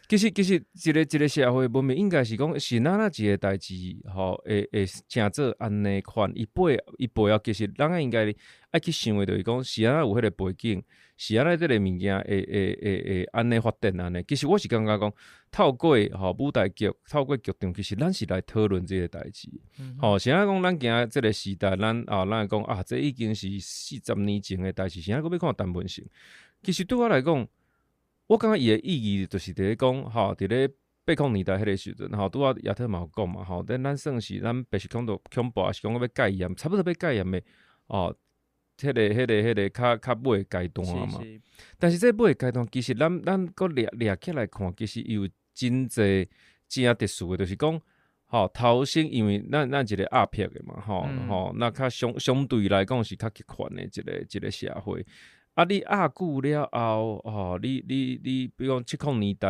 其实一个社会文明应该是讲是哪一个代志会诚做安尼款，伊背后其实咱应该爱去想的，就是讲是安怎有迄个背景，是安怎即个物件会安尼发展安尼。其实我是感觉讲，透过舞台剧，透过剧场，其实咱是来讨论即个代志。是安怎讲咱行即个时代，咱会讲这已经是40年前的代志，是安怎要看单本性？其实对我来讲，我感觉伊的意义就是伫咧讲，伫咧80年代迄个时阵，拄仔亚特嘛有讲嘛，咱算是咱白是讲到恐怖，还是讲要戒严，差不多要戒严的迄个较尾的阶段嘛。但是这尾的阶段，其实咱搁掠起来看，其实有真侪正特殊的，就是讲，头先因为咱一个压迫的嘛，那较相对来讲是较极权的一个社会。你久了后，你比如讲70年代。